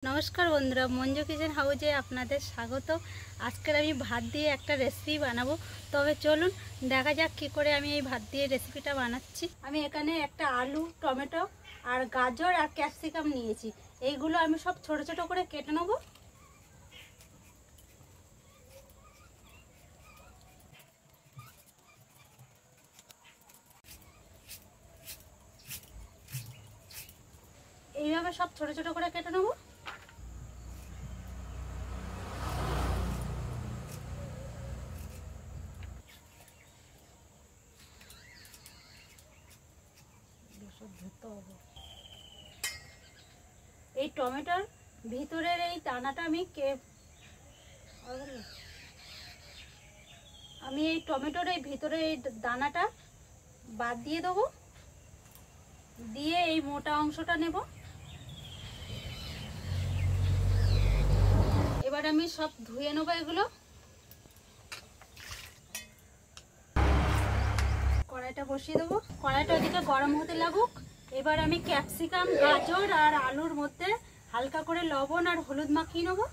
নমস্কার বন্ধুরা, মঞ্জু কিচেন হাউজে আপনাদের স্বাগত। আজকের আমি ভাত দিয়ে একটা রেসিপি বানাবো। তবে চলুন দেখা যাক কি করে আমি এই ভাত দিয়ে রেসিপিটা বানাচ্ছি। আমি এখানে একটা আলু, টমেটো আর গাজর আর ক্যাপসিকাম নিয়েছি। এইগুলো আমি সব ছোট ছোট করে কেটে নেবো। এইভাবে সব ছোট ছোট করে কেটে নেবো। এই টমেটোর ভিতরের এই দানাটা আমি এই টমেটোর এই ভিতরে এই দানাটা বাদ দিয়ে দেবো। দিয়ে এই মোটা অংশটা নেব। এবার আমি সব ধুয়ে নেবো এগুলো। কড়াইটা বসিয়ে দেবো। কড়াইটা ওদিকে গরম হতে লাগুক। এবার আমি ক্যাপসিকাম, গাজর আর আলুর মধ্যে হালকা করে লবণ আর হলুদ মাখিয়ে নেবো।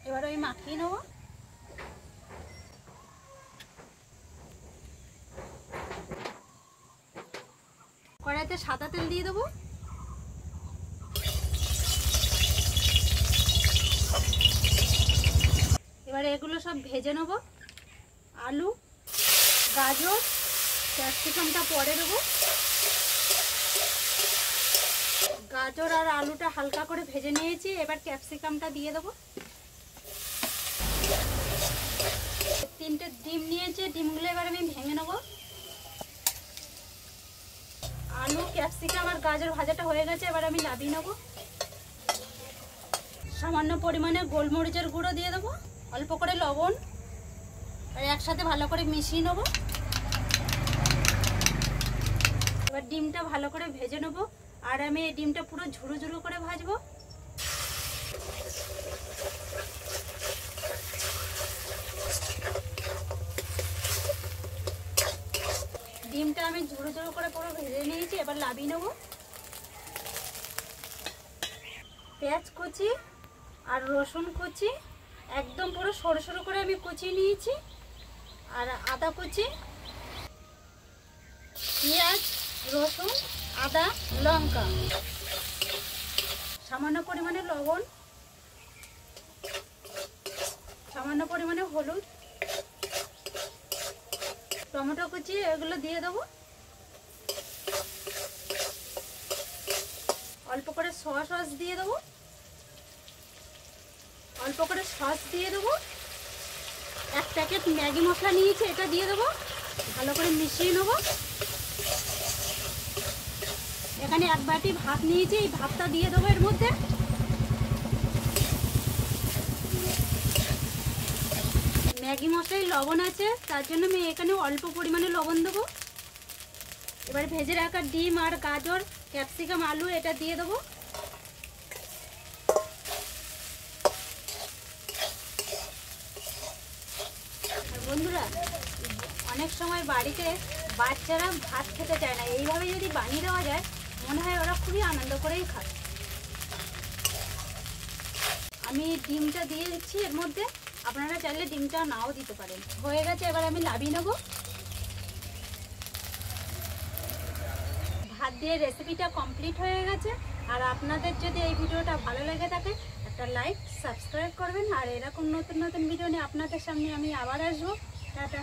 এবার আমি মাখিয়ে নেবো। কড়াইতে সাদা তেল দিয়ে দেবো। এবারে এগুলো সব ভেজে নেব। আলু, গাজর, ক্যাপসিকামটা পরে দেবো। গাজর আর আলুটা হালকা করে ভেজে নিয়েছি। এবার ক্যাপসিকামটা দিয়ে দেবো। 3টে ডিম নিয়েছি, ডিমগুলো এবার আমি ভেঙে নেব। আলু, ক্যাপসিকাম আর গাজর ভাজাটা হয়ে গেছে। এবার আমি নামিয়ে নেব। সামান্য পরিমাণে গোলমরিচের গুঁড়ো দিয়ে দেবো, অল্প করে লবণ, আর একসাথে ভালো করে মিশিয়ে নেব। এবার ডিমটা ভালো করে ভেজে নেব। আর আমি এই ডিমটা পুরো ঝুরো ঝুরো করে ভাজবো। ডিমটা আমি ঝুরো ঝুরো করে পুরো ভেজে নিয়েছি। এবার নামিয়ে নেব। পেঁয়াজ কুচি আর রসুন কুচি একদম পুরো সরু সরু করে আমি কুচিয়ে নিয়েছি। আর আদা কুচি, পেঁয়াজ, রসুন, আদা, লঙ্কা, সামান্য পরিমাণে লবণ, সামান্য পরিমাণে হলুদ, টমেটো কুচি এগুলো দিয়ে দেবো। অল্প করে সস দিয়ে দেবো। অল্প করে সস দিয়ে দেবো। 1 প্যাকেট ম্যাগি মশলা নিয়েছি, এটা দিয়ে দেবো। ভালো করে মিশিয়ে নেব। এখানে 1 বাটি ভাত নিয়েছি, এই ভাতটা দিয়ে দেবো এর মধ্যে। ম্যাগি মশলায় লবণ আছে, তার জন্য আমি এখানে অল্প পরিমাণে লবণ দেবো। এবার ভেজে রাখা ডিম আর গাজর, ক্যাপসিকাম, আলু এটা দিয়ে দেবো। বন্ধুরা, অনেক সময় বাড়িতে বাচ্চারা ভাত খেতে চায় না, এইভাবে যদি বানিয়ে দেওয়া যায় মনে হয় ওরা খুবই আনন্দ করেই খায়। আমি ডিমটা দিয়ে দিচ্ছি এর মধ্যে, আপনারা চাইলে ডিমটা নাও দিতে পারেন। হয়ে গেছে, এবার আমি নামিয়ে নেব। ভাত দিয়ে রেসিপিটা কমপ্লিট হয়ে গেছে। আর আপনাদের যদি এই ভিডিওটা ভালো লেগে থাকে একটা লাইক, সাবস্ক্রাইব করবেন। আর এরকম নতুন নতুন ভিডিও নিয়ে আপনাদের সামনে আমি আবার আসবো। টাটা।